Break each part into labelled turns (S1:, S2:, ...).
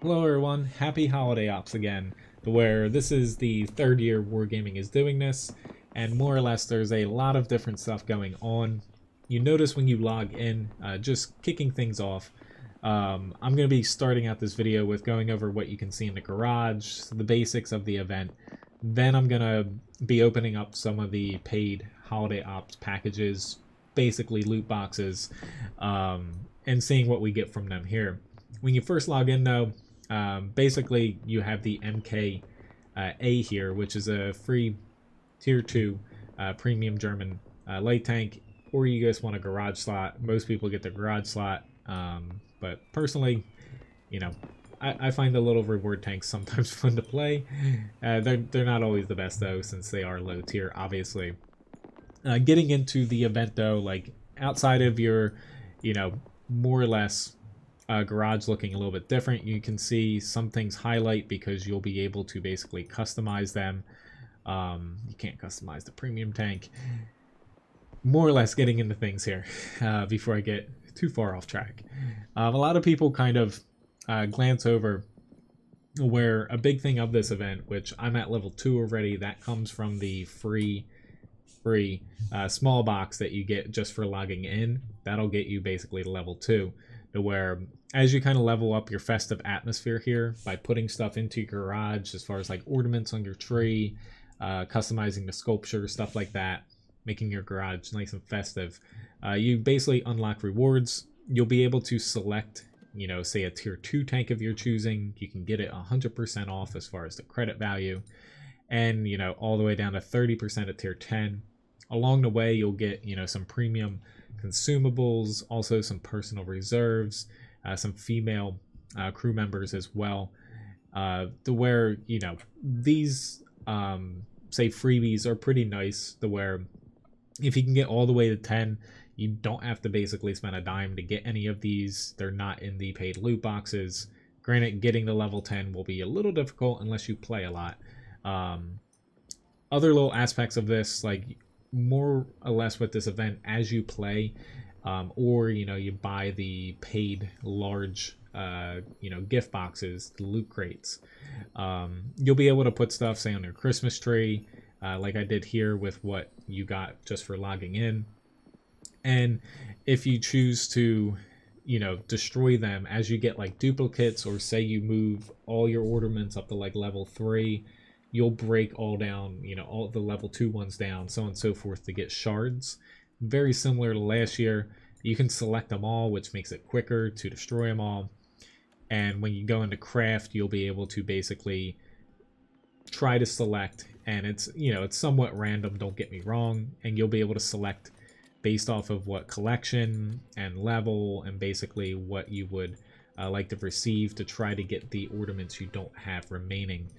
S1: Hello everyone, happy holiday ops again, where this is the third year Wargaming is doing this, and more or less there's a lot of different stuff going on. You notice when you log in, just kicking things off, I'm going to be starting out this video with going over what you can see in the garage, the basics of the event. Then I'm going to be opening up some of the paid holiday ops packages, basically loot boxes, and seeing what we get from them here. When you first log in though, basically you have the MK here, which is a free tier 2 premium German light tank, or you just want a garage slot. Most people get the garage slot, but personally, you know, I find the little reward tanks sometimes fun to play. They're not always the best though, since they are low tier, obviously. Getting into the event though, like outside of your, more or less garage looking a little bit different, you can see some things highlight because you'll be able to basically customize them. You can't customize the premium tank. More or less getting into things here before I get too far off track. A lot of people kind of glance over where a big thing of this event, which I'm at level 2 already, that comes from the free small box that you get just for logging in. That'll get you basically to level 2, to where as you kind of level up your festive atmosphere here by putting stuff into your garage, as far as like ornaments on your tree, customizing the sculpture, stuff like that, making your garage nice and festive, you basically unlock rewards. You'll be able to select, say a tier 2 tank of your choosing. You can get it 100% off as far as the credit value, and all the way down to 30% at tier 10. Along the way you'll get some premium consumables, also some personal reserves, some female crew members as well, to where these say freebies are pretty nice, to where if you can get all the way to 10, you don't have to basically spend a dime to get any of these. They're not in the paid loot boxes. Granted, getting to level 10 will be a little difficult unless you play a lot. Other little aspects of this, like more or less with this event, as you play, or you buy the paid large gift boxes, the loot crates, you'll be able to put stuff, say, on your Christmas tree, like I did here with what you got just for logging in. And if you choose to destroy them as you get like duplicates, or say you move all your ornaments up to like level 3, you'll break all down, all the level 2 ones down, so on and so forth, to get shards. Very similar to last year. You can select them all, which makes it quicker to destroy them all. And when you go into craft, you'll be able to basically try to select, and it's it's somewhat random, don't get me wrong, and you'll be able to select based off of what collection and level, and basically what you would like to receive, to try to get the ornaments you don't have remaining.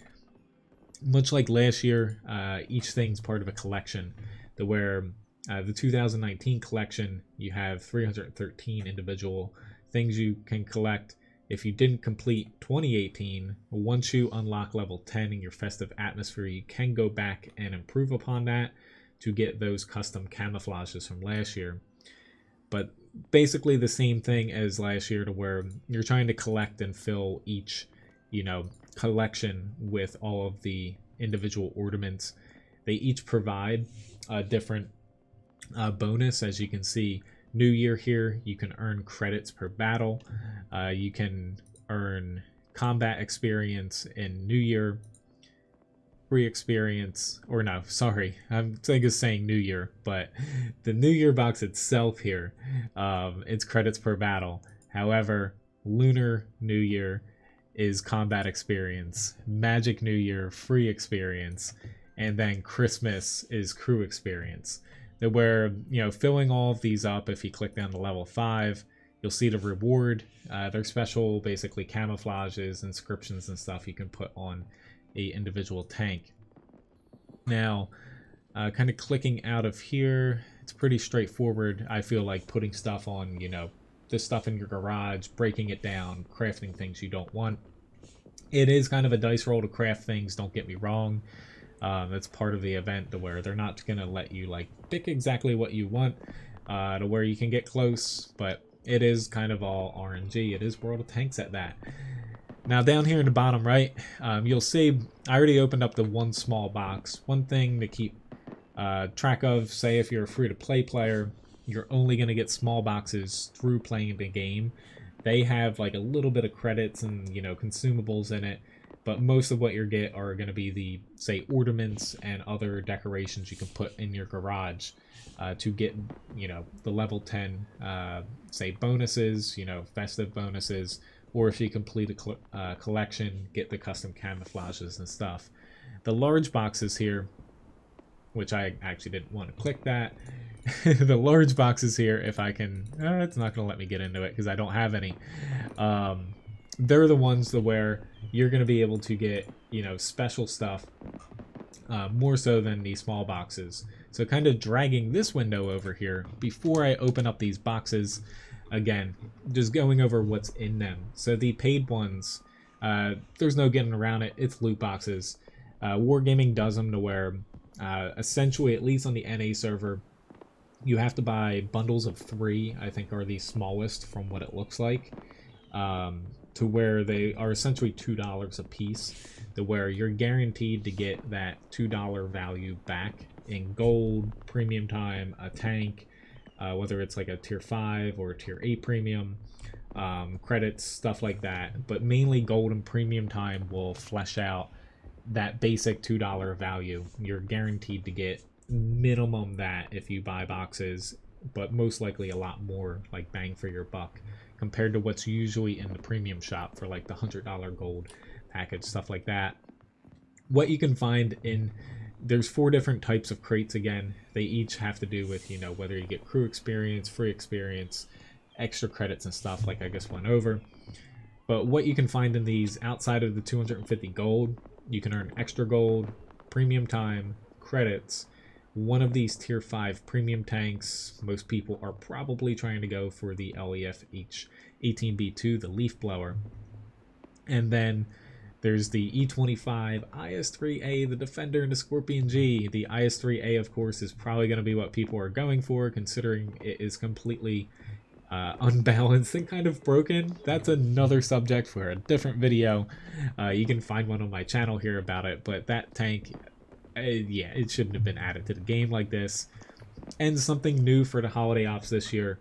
S1: Much like last year, each thing's part of a collection, to where the 2019 collection, you have 313 individual things you can collect. If you didn't complete 2018, once you unlock level 10 in your festive atmosphere, you can go back and improve upon that to get those custom camouflages from last year. But basically the same thing as last year, to where you're trying to collect and fill each collection with all of the individual ornaments. They each provide a different bonus. As you can see, New Year here, you can earn credits per battle. You can earn combat experience in New Year, free experience, or no, sorry, I'm saying New Year, but the New Year box itself here, it's credits per battle. However, Lunar New Year is combat experience, Magic New Year free experience, and then Christmas is crew experience. Where filling all of these up, if you click down to level 5, you'll see the reward. They're special, basically camouflages, inscriptions, and stuff you can put on a individual tank. Now, kind of clicking out of here, it's pretty straightforward. I feel like putting stuff on, this stuff in your garage, breaking it down, crafting things you don't want. It is kind of a dice roll to craft things, don't get me wrong. That's part of the event, to where they're not going to let you like pick exactly what you want, to where you can get close, but it is kind of all RNG. It is World of Tanks at that. Now down here in the bottom right, you'll see I already opened up the one small box. One thing to keep track of, say if you're a free-to-play player, you're only going to get small boxes through playing the game. They have like a little bit of credits and, you know, consumables in it, but most of what you get are going to be the, say, ornaments and other decorations you can put in your garage to get, you know, the level 10, say, bonuses, you know, festive bonuses, or if you complete a collection, get the custom camouflages and stuff. The large boxes here, which I actually didn't want to click that. The large boxes here, if I can, it's not going to let me get into it because I don't have any. They're the ones where you're going to be able to get, you know, special stuff more so than the small boxes. So kind of dragging this window over here before I open up these boxes, again, just going over what's in them. So the paid ones, there's no getting around it. It's loot boxes. Wargaming does them to where essentially, at least on the NA server, you have to buy bundles of 3, I think are the smallest from what it looks like, to where they are essentially $2 a piece, to where you're guaranteed to get that $2 value back in gold, premium time, a tank, whether it's like a tier 5 or a tier 8 premium, credits, stuff like that. But mainly gold and premium time will flesh out that basic $2 value. You're guaranteed to get minimum that if you buy boxes, but most likely a lot more, like bang for your buck, compared to what's usually in the premium shop for like the $100 gold package, stuff like that. What you can find in, there's 4 different types of crates. Again, they each have to do with, you know, whether you get crew experience, free experience, extra credits and stuff like I just went over. But what you can find in these, outside of the 250 gold, you can earn extra gold, premium time, credits, one of these tier 5 premium tanks. Most people are probably trying to go for the LEF H18B2, the leaf blower. And then there's the E25 IS-3A, the Defender, and the Scorpion G. The IS-3A, of course, is probably going to be what people are going for, considering it is completely unbalanced and kind of broken. That's another subject for a different video. You can find one on my channel here about it, but that tank, yeah, it shouldn't have been added to the game like this. And something new for the holiday ops this year,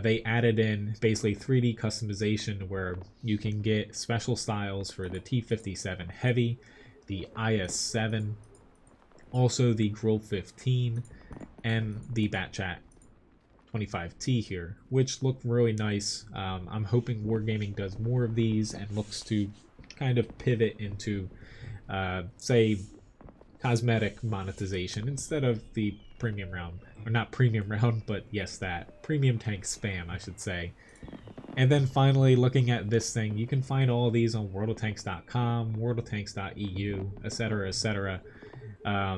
S1: they added in basically 3D customization where you can get special styles for the T57 Heavy, the IS-7, also the Grille 15, and the Batchat 25T here, which look really nice. I'm hoping Wargaming does more of these and looks to kind of pivot into, say, cosmetic monetization instead of the premium round, or not premium round, but yes, that premium tank spam, I should say. And then finally, looking at this thing, you can find all of these on worldoftanks.com, worldoftanks.eu, etc., etc.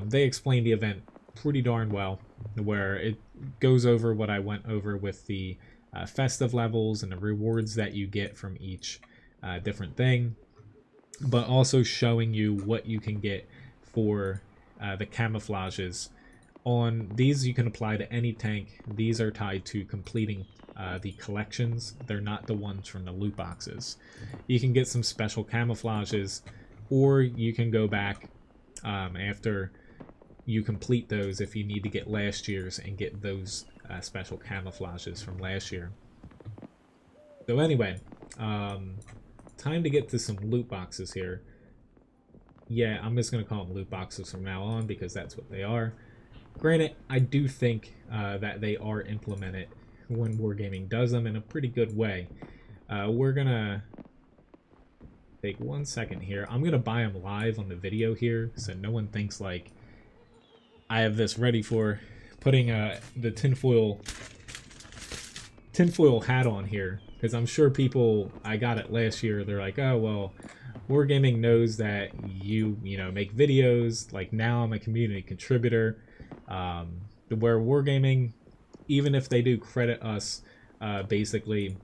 S1: They explain the event pretty darn well, where it goes over what I went over with the festive levels and the rewards that you get from each different thing, but also showing you what you can get for the camouflages. On these, you can apply to any tank. These are tied to completing the collections. They're not the ones from the loot boxes. You can get some special camouflages, or you can go back after you complete those if you need to get last year's and get those special camouflages from last year. So anyway, time to get to some loot boxes here. Yeah, I'm just going to call them loot boxes from now on because that's what they are. Granted, I do think that they are implemented when Wargaming does them in a pretty good way. We're going to take 1 second here. I'm going to buy them live on the video here so no one thinks like I have this ready for putting the tinfoil hat on here, because I'm sure people, I got it last year, they're like, oh, well, Wargaming knows that you know, make videos. Like, now I'm a community contributor. Where Wargaming, even if they do credit us, basically,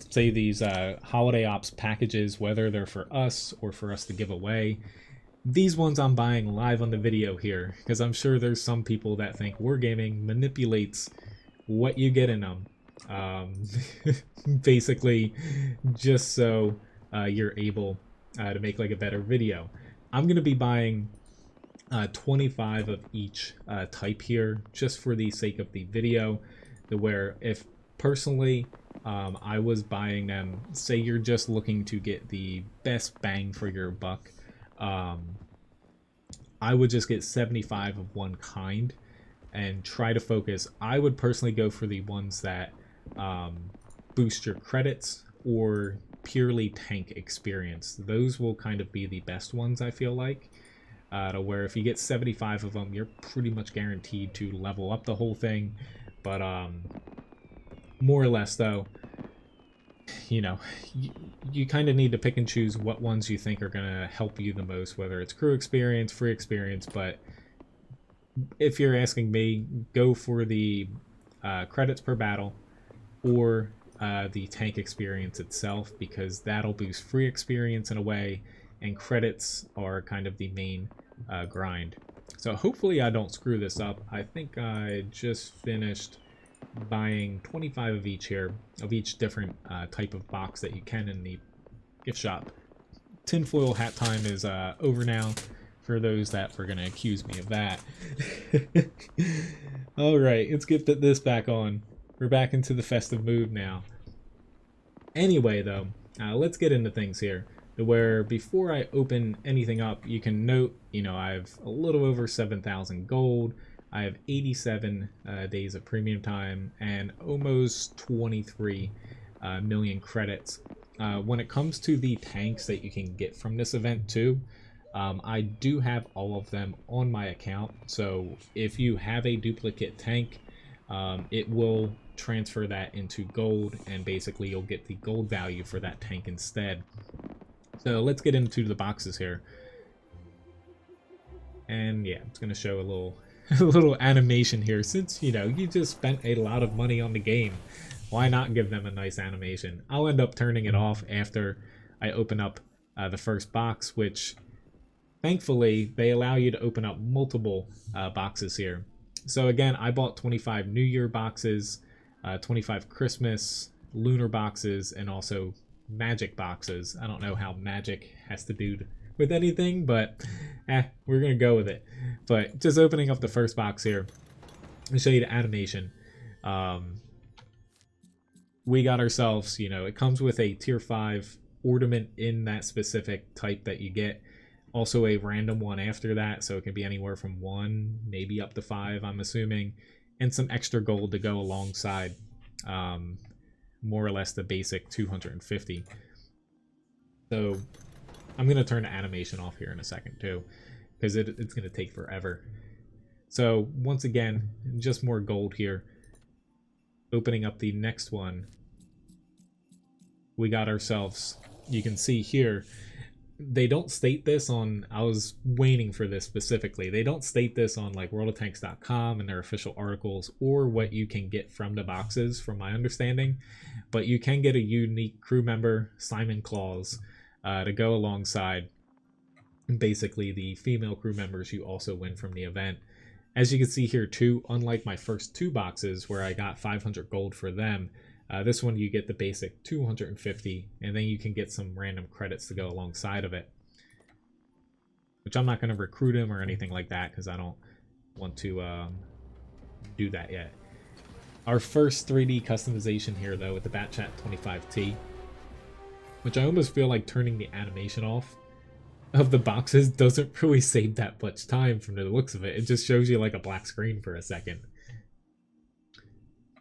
S1: say these holiday ops packages, whether they're for us or for us to give away, these ones I'm buying live on the video here, because I'm sure there's some people that think Wargaming manipulates what you get in them. um, basically just so you're able to make like a better video. I'm gonna be buying 25 of each type here just for the sake of the video, to where if personally I was buying them, say you're just looking to get the best bang for your buck, I would just get 75 of one kind and try to focus. I would personally go for the ones that boost your credits or purely tank experience. Those will kind of be the best ones, I feel like. To where if you get 75 of them, you're pretty much guaranteed to level up the whole thing. But more or less, though, you know, you kind of need to pick and choose what ones you think are going to help you the most, whether it's crew experience, free experience. But if you're asking me, go for the credits per battle or the tank experience itself, because that'll boost free experience in a way, and credits are kind of the main grind. So hopefully I don't screw this up. I think I just finished buying 25 of each here, of each different type of box that you can in the gift shop. Tinfoil hat time is over now, for those that were going to accuse me of that. Alright, let's get this back on. We're back into the festive mood now. Anyway, though, let's get into things here. Where before I open anything up, you can note, you know, I have a little over 7,000 gold. I have 87 days of premium time and almost 23 million credits. When it comes to the tanks that you can get from this event too, I do have all of them on my account. So if you have a duplicate tank, it will transfer that into gold, and basically you'll get the gold value for that tank instead. So let's get into the boxes here. And yeah, it's going to show a little animation here. Since, you know, you just spent a lot of money on the game, why not give them a nice animation? I'll end up turning it off after I open up the first box, which thankfully they allow you to open up multiple boxes here. So again, I bought 25 New Year boxes, 25 Christmas, lunar boxes, and also magic boxes. I don't know how magic has to do with anything, but we're gonna go with it. But just opening up the first box here, I'll show you the animation. We got ourselves, you know, it comes with a tier 5 ornament in that specific type that you get. Also a random one after that, so it can be anywhere from 1, maybe up to 5, I'm assuming, and some extra gold to go alongside. More or less the basic 250. So I'm going to turn the animation off here in a second too, because it's going to take forever. So once again, just more gold here. Opening up the next one, we got ourselves, you can see here, they don't state this on, I was waiting for this specifically, they don't state this on like worldoftanks.com and their official articles, or what you can get from the boxes from my understanding, but you can get a unique crew member, Simon Claus, to go alongside basically the female crew members you also win from the event. As you can see here too, unlike my first two boxes where I got 500 gold for them, this one you get the basic 250, and then you can get some random credits to go alongside of it. Which I'm not going to recruit him or anything like that, because I don't want to do that yet. Our first 3D customization here, though, with the Batchat 25T, which I almost feel like turning the animation off of the boxes doesn't really save that much time from the looks of it. It just shows you like a black screen for a second.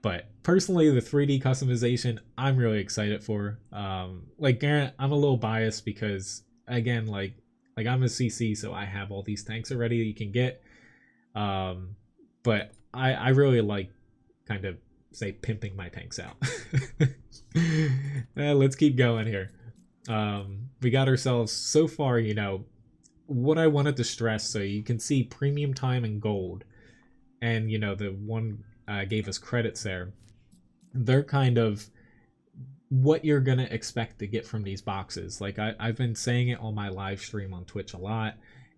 S1: But personally, the 3D customization, I'm really excited for. Like Garrett, I'm a little biased because, again, like I'm a CC, so I have all these tanks already that you can get. But I really like kind of, say, pimping my tanks out. Let's keep going here. We got ourselves, so far, you know, what I wanted to stress, so you can see premium time and gold. And, you know, the one gave us credits there. They're kind of what you're going to expect to get from these boxes. Like, I've been saying it on my live stream on Twitch a lot,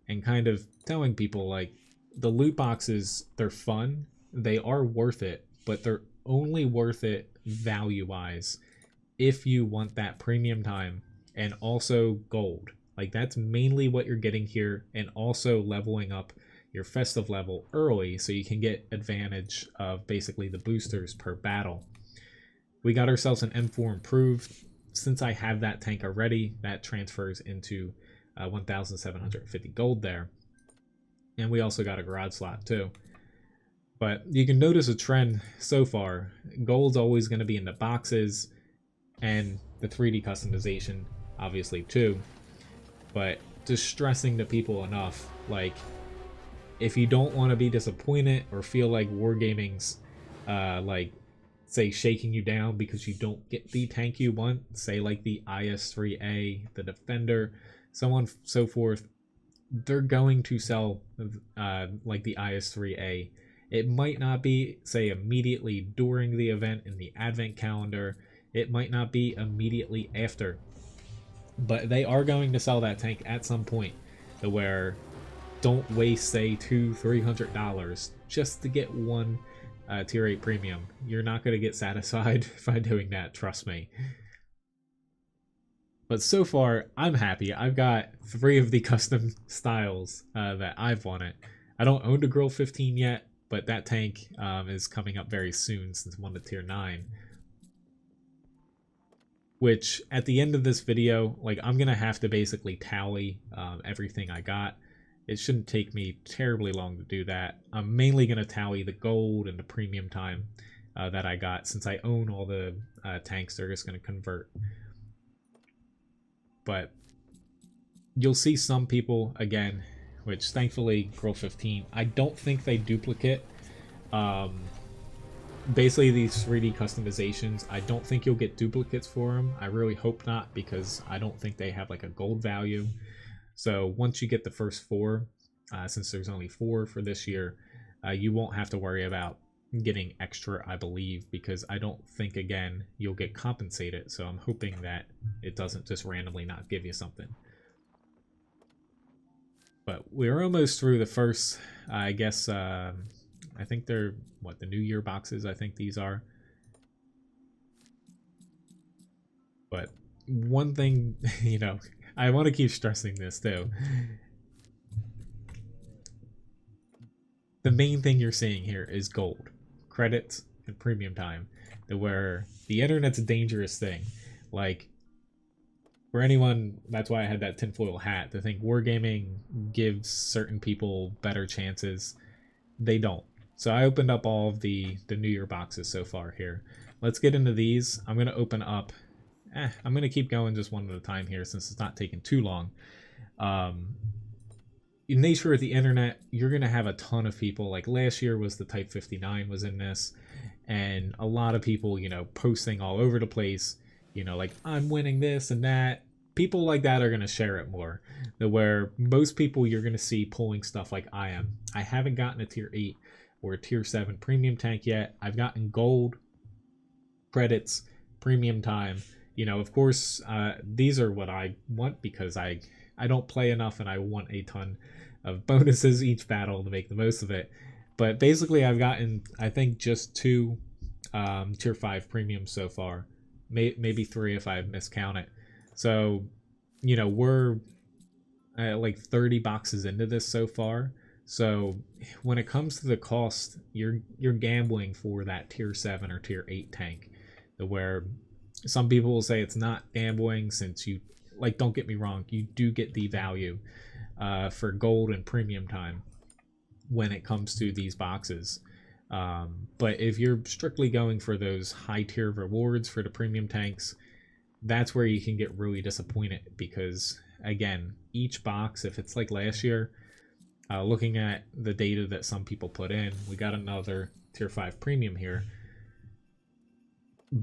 S1: and kind of telling people, like, the loot boxes, they're fun. They are worth it, but they're only worth it value wise if you want that premium time and also gold. Like that's mainly what you're getting here, and also leveling up your festive level early so you can get advantage of basically the boosters per battle. We got ourselves an M4 improved. Since I have that tank already, that transfers into 1,750 gold there. And we also got a garage slot too. But you can notice a trend so far. Gold's always going to be in the boxes, and the 3D customization obviously too. But just stressing to people enough, like, if you don't want to be disappointed or feel like wargaming's like, say, shaking you down because you don't get the tank you want, say like the IS-3A, the Defender, so on so forth, they're going to sell like the IS-3A. It might not be, say, immediately during the event in the advent calendar. It might not be immediately after. But they are going to sell that tank at some point, to where don't waste, say, $200-300 just to get one tier 8 premium. You're not going to get satisfied by doing that, trust me. But so far, I'm happy. I've got 3 of the custom styles that I've wanted. I don't own the Grille 15 yet, but that tank is coming up very soon since I'm on the tier 9. Which, at the end of this video, like, I'm going to have to basically tally everything I got. It shouldn't take me terribly long to do that. I'm mainly going to tally the gold and the premium time that I got. Since I own all the tanks, they're just going to convert. But you'll see some people, again, which thankfully Grille 15, I don't think they duplicate. Basically these 3D customizations, I don't think you'll get duplicates for them. I really hope not, because I don't think they have like a gold value. So once you get the first 4, since there's only 4 for this year, you won't have to worry about getting extra, I believe, because I don't think, again, you'll get compensated. So I'm hoping that it doesn't just randomly not give you something. But we're almost through the first, I guess, I think they're, what, the New Year boxes, I think these are. But one thing, you know, I want to keep stressing this too. The main thing you're seeing here is gold, credits, and premium time. Where the internet's a dangerous thing. Like, for anyone, that's why I had that tinfoil hat, to think wargaming gives certain people better chances. They don't. So I opened up all of the New Year boxes so far here. Let's get into these. I'm going to open up... I'm going to keep going just one at a time here since it's not taking too long. In nature of the internet, you're going to have a ton of people. Like last year was the Type 59 was in this. And a lot of people, you know, posting all over the place. You know, like, I'm winning this and that. People like that are going to share it more. Where most people you're going to see pulling stuff like I am. I haven't gotten a tier 8 or a tier 7 premium tank yet. I've gotten gold, credits, premium time. You know, of course, these are what I want because I don't play enough and I want a ton of bonuses each battle to make the most of it. But basically, I've gotten, I think, just 2 tier 5 premiums so far. Maybe 3 if I miscount it. So, you know, we're like 30 boxes into this so far. So when it comes to the cost, you're gambling for that tier 7 or tier 8 tank. Where some people will say it's not gambling, since you, like, don't get me wrong, you do get the value for gold and premium time when it comes to these boxes. But if you're strictly going for those high tier rewards for the premium tanks, that's where you can get really disappointed, because again, each box, if it's like last year, looking at the data that some people put in, we got another tier 5 premium here.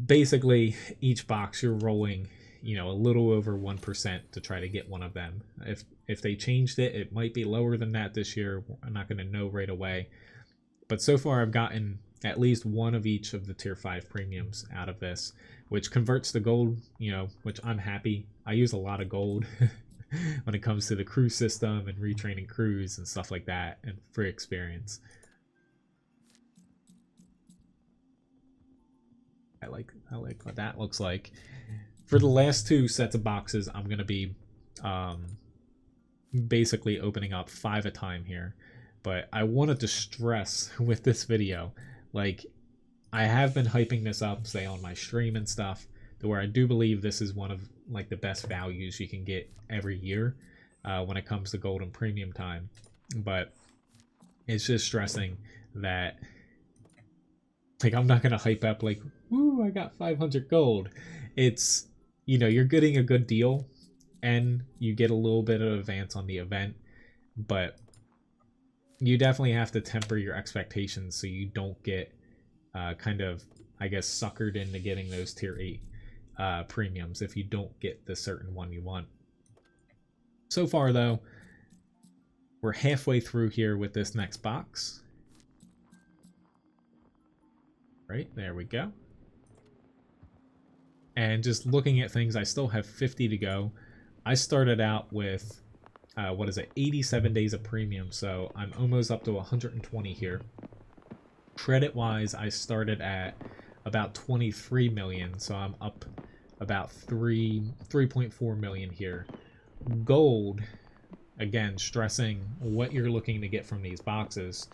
S1: Basically, each box you're rolling, you know, a little over 1% to try to get one of them. If they changed it, it might be lower than that this year. I'm not going to know right away. But so far, I've gotten at least one of each of the tier 5 premiums out of this, which converts the gold, you know, which I'm happy. I use a lot of gold when it comes to the crew system and retraining crews and stuff like that, and free experience. I like what that looks like. For the last two sets of boxes, I'm gonna be basically opening up 5 a time here. But I wanted to stress with this video, like, I have been hyping this up, say on my stream and stuff, to where I do believe this is one of like the best values you can get every year when it comes to gold and premium time. But it's just stressing that, like, I'm not gonna hype up like, woo, I got 500 gold. It's, you know, you're getting a good deal and you get a little bit of advance on the event, but you definitely have to temper your expectations so you don't get kind of, I guess, suckered into getting those tier 8 premiums if you don't get the certain one you want. So far, though, we're halfway through here with this next box. Right, there we go. And just looking at things, I still have 50 to go. I started out with, 87 days of premium, so I'm almost up to 120 here. Credit-wise, I started at about 23 million, so I'm up about 3.4 million here. Gold, again, stressing what you're looking to get from these boxes.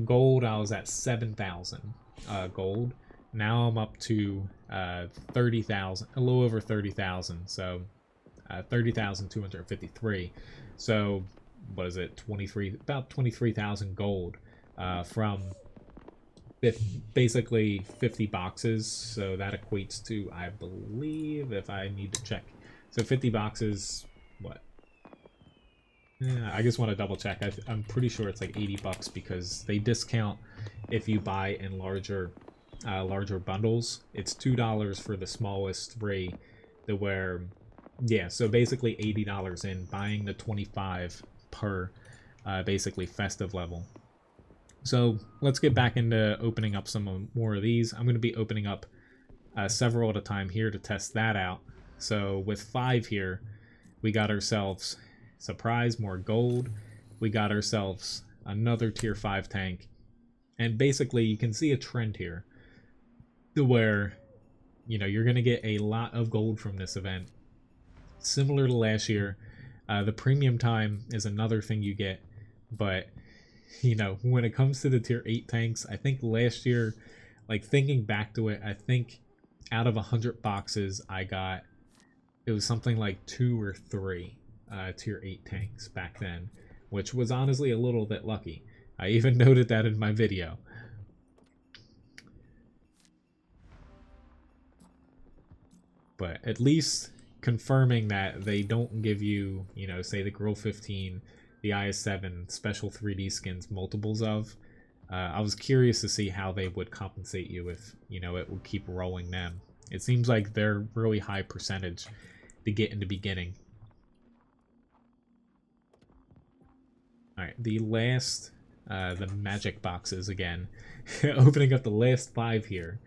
S1: Gold, I was at 7,000 gold. Now I'm up to 30,000, a little over 30,000, so 30,253. So what is it? About 23,000 gold from basically 50 boxes. So that equates to, I believe, if I need to check, so 50 boxes, what? Yeah, I just want to double check. I'm pretty sure it's like 80 bucks because they discount if you buy in larger bundles. It's $2 for the smallest 3, to where, yeah, so basically $80 in, buying the 25 per basically festive level. So let's get back into opening up some more of these. I'm going to be opening up several at a time here to test that out. So with 5 here, we got ourselves, surprise, more gold. We got ourselves another tier 5 tank. And basically you can see a trend here to where, you know, you're going to get a lot of gold from this event. Similar to last year, the premium time is another thing you get, but, you know, when it comes to the tier 8 tanks, I think last year, like thinking back to it, I think out of 100 boxes I got, it was something like 2 or 3 tier 8 tanks back then, which was honestly a little bit lucky. I even noted that in my video. But at least confirming that they don't give you, you know, say the Grille 15, the IS-7 special 3D skins multiples of. I was curious to see how they would compensate you if, you know, it would keep rolling them. It seems like they're really high percentage to get in the beginning. Alright, the last, the magic boxes again. Opening up the last 5 here.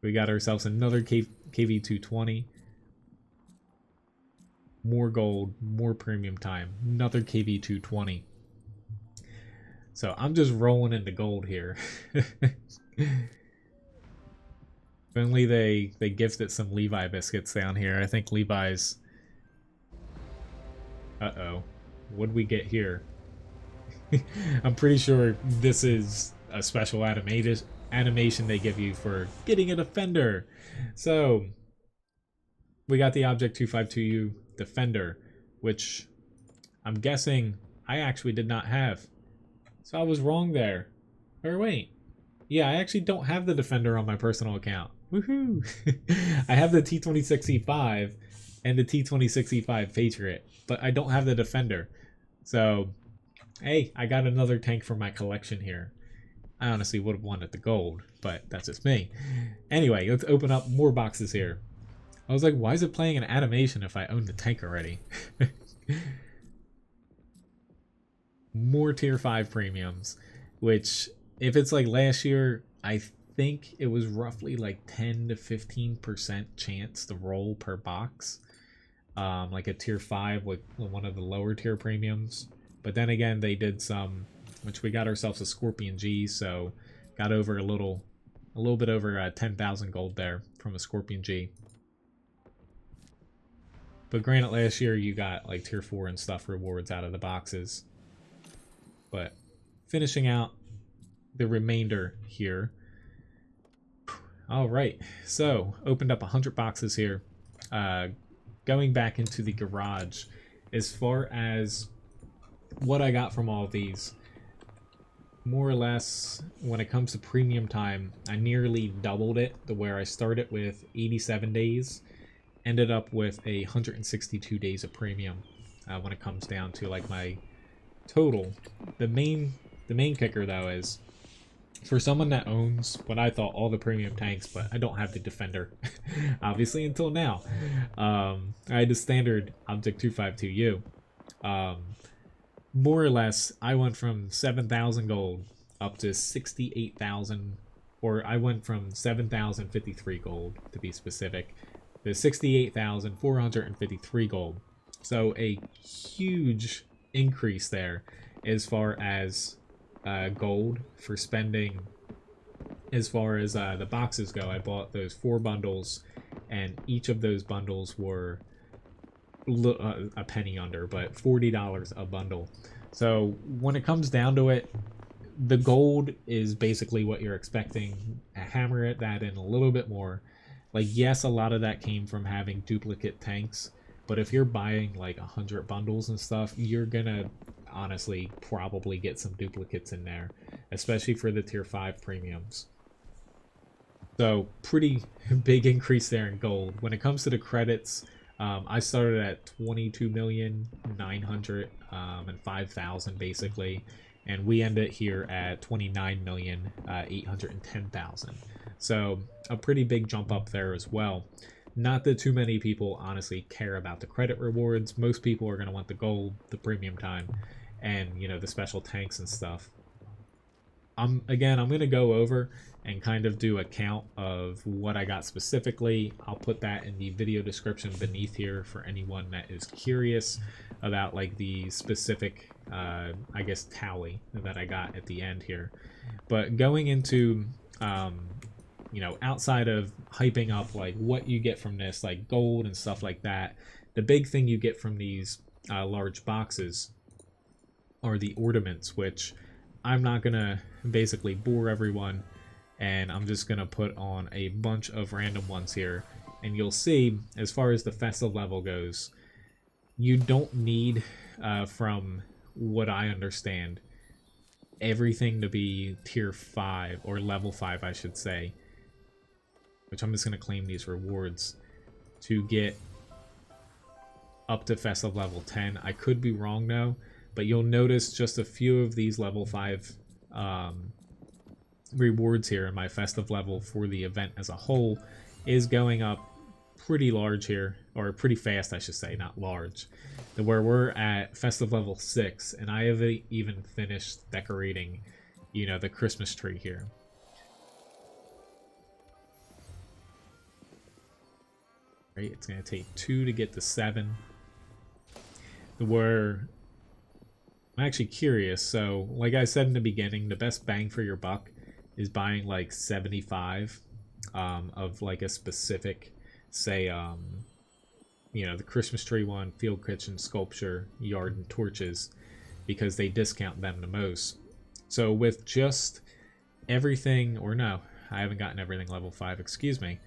S1: We got ourselves another KV220. More gold, more premium time. Another KV220. So I'm just rolling into gold here. If only they gifted some Levi biscuits down here. I think Levi's... Uh-oh. What'd we get here? I'm pretty sure this is a special animation they give you for getting a Defender. So we got the Object 252U Defender, which I'm guessing I actually did not have. So I was wrong there. Or wait. Yeah, I actually don't have the Defender on my personal account. Woohoo! I have the T26E5 and the T26E5 Patriot, but I don't have the Defender. So, hey, I got another tank for my collection here. I honestly would have wanted the gold, but that's just me. Anyway, let's open up more boxes here. I was like, why is it playing an animation if I own the tank already? More tier 5 premiums, which, if it's like last year, I think it was roughly like 10 to 15% chance to roll per box. Like a tier 5 with one of the lower tier premiums. But then again, they did some, which we got ourselves a Scorpion G, so got over a little a little bit over 10,000 gold there from a Scorpion G. But granted, last year you got like tier 4 and stuff rewards out of the boxes. But finishing out the remainder here. Alright, so opened up 100 boxes here. Going back into the garage, as far as what I got from all of these, more or less, when it comes to premium time, I nearly doubled it to where I started with 87 days, ended up with 162 days of premium when it comes down to like my total. The main kicker though is, for someone that owns what I thought all the premium tanks, but I don't have the Defender, obviously, until now. I had the standard Object 252U. More or less, I went from 7,000 gold up to 68,000, or I went from 7,053 gold, to be specific, to 68,453 gold. So a huge increase there as far as gold for spending. As far as the boxes go, I bought those 4 bundles, and each of those bundles were a penny under, but $40 a bundle. So when it comes down to it, the gold is basically what you're expecting. Hammer that in a little bit more. Like, yes, a lot of that came from having duplicate tanks, but if you're buying like 100 bundles and stuff, you're gonna honestly probably get some duplicates in there, especially for the tier 5 premiums. So pretty big increase there in gold. When it comes to the credits, I started at 22,905,000 basically, and we ended here at 29,810,000. So a pretty big jump up there as well. Not that too many people honestly care about the credit rewards. Most people are going to want the gold, the premium time, and you know, the special tanks and stuff. I'm going to go over and kind of do a count of what I got specifically. I'll put that in the video description beneath here for anyone that is curious about like the specific I guess tally that I got at the end here. But going into you know, outside of hyping up like what you get from this, like gold and stuff like that, the big thing you get from these large boxes are the ornaments, which I'm not gonna basically bore everyone, and I'm just gonna put on a bunch of random ones here, and you'll see as far as the festive level goes, you don't need from what I understand everything to be tier 5 or level 5 I should say, which I'm just gonna claim these rewards to get up to festive level 10. I could be wrong though, but you'll notice just a few of these level 5 rewards here in my festive level for the event as a whole is going up pretty large here, or pretty fast I should say, not large, to where we're at festive level 6, and I haven't even finished decorating, you know, the Christmas tree here. Right, it's going to take 2 to get to 7. Where I'm actually curious, so like I said in the beginning, the best bang for your buck is buying like 75 of like a specific, say you know, the Christmas tree one, field kitchen, sculpture, yard, and torches, because they discount them the most. So with just everything, or no, I haven't gotten everything level 5, excuse me.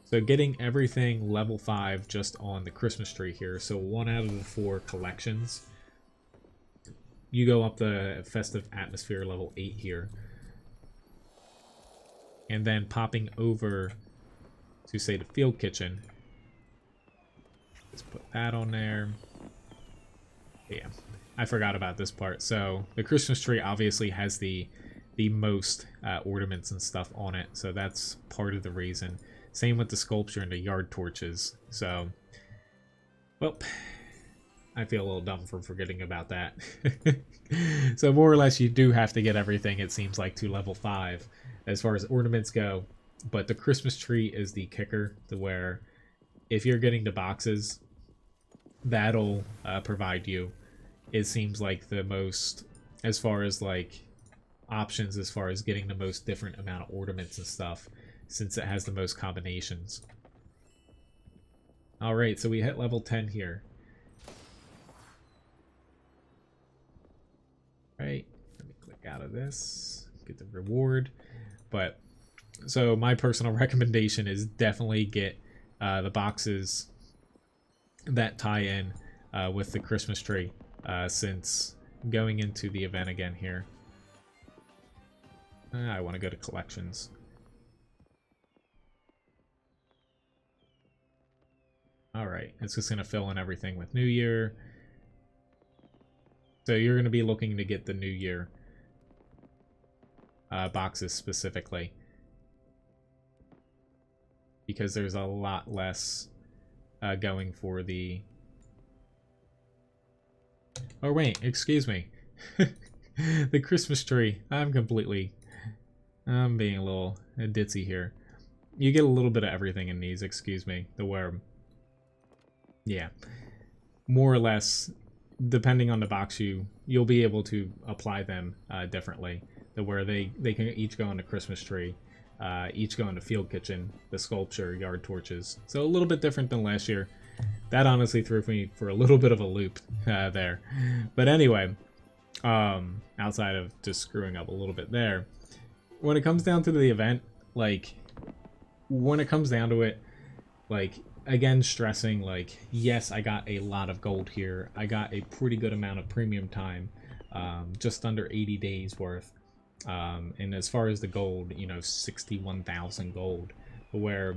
S1: So getting everything level 5 just on the Christmas tree here, so 1 out of the 4 collections, you go up the festive atmosphere level 8 here. And then popping over to say the field kitchen. Let's put that on there. Yeah, I forgot about this part. So the Christmas tree obviously has the most ornaments and stuff on it, so that's part of the reason. Same with the sculpture and the yard torches. So, well, I feel a little dumb for forgetting about that. So more or less you do have to get everything, it seems like, to level 5 as far as ornaments go. But the Christmas tree is the kicker, to where if you're getting the boxes, that'll provide you, it seems like, the most, as far as like options as far as getting the most different amount of ornaments and stuff, since it has the most combinations. Alright, so we hit level 10 here. Right, let me click out of this, get the reward. But, so my personal recommendation is definitely get the boxes that tie in with the Christmas tree, since going into the event again here. I want to go to collections. Alright, it's just going to fill in everything with New Year. So you're going to be looking to get the New Year boxes specifically, because there's a lot less going for the... Oh wait, excuse me. The Christmas tree. I'm being a little ditzy here. You get a little bit of everything in these, excuse me. Yeah, more or less, depending on the box you'll be able to apply them differently. Where they can each go on the Christmas tree, each go on the field kitchen, the sculpture, yard torches. So a little bit different than last year. That honestly threw me for a little bit of a loop there. But anyway, outside of just screwing up a little bit there, when it comes down to the event, like, when it comes down to it, like, again, stressing, like, yes, I got a lot of gold here. I got a pretty good amount of premium time, just under 80 days worth. And as far as the gold, 61,000 gold, where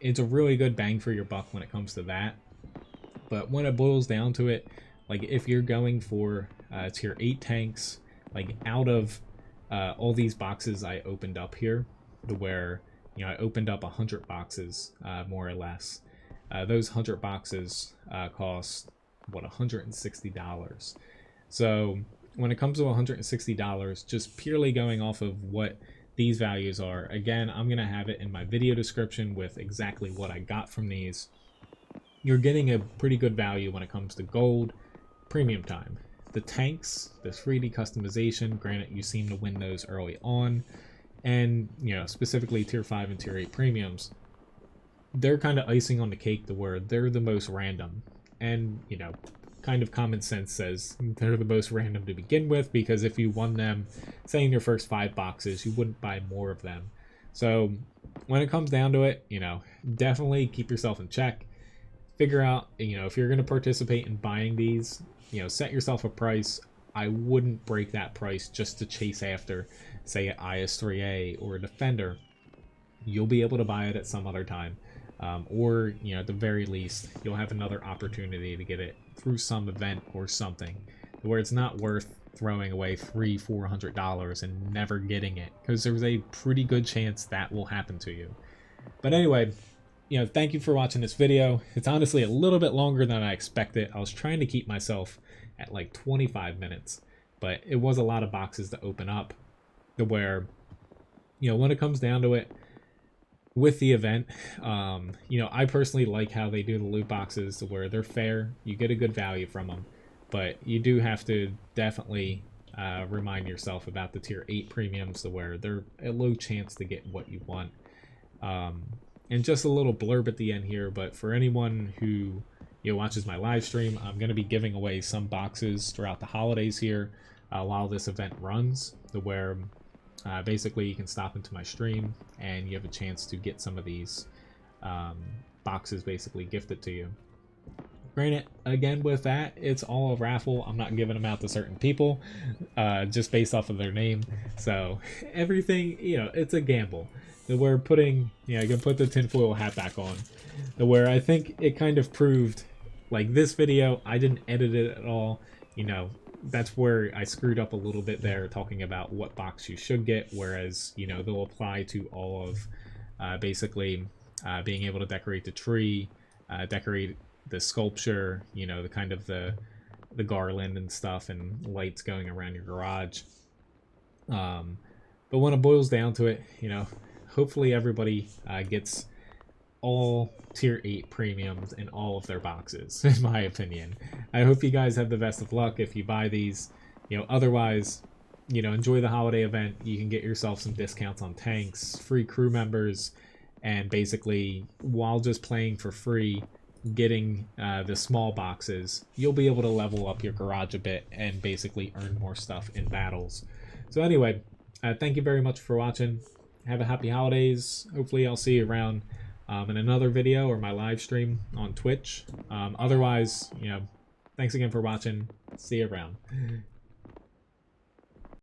S1: it's a really good bang for your buck when it comes to that. But when it boils down to it, like, if you're going for tier 8 tanks, like, out of all these boxes I opened up here, where I opened up 100 boxes, more or less. Those 100 boxes cost, what, $160. So when it comes to $160, just purely going off of what these values are, again, I'm going to have it in my video description with exactly what I got from these. You're getting a pretty good value when it comes to gold, premium time. The tanks, the 3D customization, granted you seem to win those early on, and specifically tier 5 and tier 8 premiums, they're kind of icing on the cake to where they're the most random. And kind of common sense says they're the most random to begin with, because if you won them, say in your first 5 boxes, you wouldn't buy more of them. So when it comes down to it, definitely keep yourself in check. Figure out, if you're going to participate in buying these, set yourself a price. I wouldn't break that price just to chase after, say, an IS-3A or a Defender. You'll be able to buy it at some other time. Or, at the very least, you'll have another opportunity to get it through some event or something, where it's not worth throwing away $300-400 and never getting it, because there's a pretty good chance that will happen to you. But anyway, thank you for watching this video. It's honestly a little bit longer than I expected. I was trying to keep myself at like 25 minutes, but it was a lot of boxes to open up, where, when it comes down to it, with the event, I personally like how they do the loot boxes, to where they're fair. You get a good value from them, but you do have to definitely remind yourself about the tier 8 premiums, to where they're a low chance to get what you want. And just a little blurb at the end here, but for anyone who watches my live stream, I'm going to be giving away some boxes throughout the holidays here while this event runs, to where basically you can stop into my stream and you have a chance to get some of these boxes basically gifted to you. Granted, again, with that, it's all a raffle. I'm not giving them out to certain people just based off of their name. So everything, it's a gamble. We're putting, I can put the tinfoil hat back on. Where I think it kind of proved, like, this video, I didn't edit it at all. That's where I screwed up a little bit there, talking about what box you should get, whereas, they'll apply to all of basically being able to decorate the tree, decorate the sculpture, the kind of the garland and stuff, and lights going around your garage. But when it boils down to it, hopefully everybody gets all tier 8 premiums in all of their boxes, in my opinion. I hope you guys have the best of luck if you buy these. Otherwise, you know, enjoy the holiday event. You can get yourself some discounts on tanks, free crew members, and basically, while just playing for free, getting the small boxes, you'll be able to level up your garage a bit and basically earn more stuff in battles. So anyway, thank you very much for watching. Have a happy holidays. Hopefully I'll see you around in another video or my live stream on Twitch. Otherwise, you know, thanks again for watching. See you around.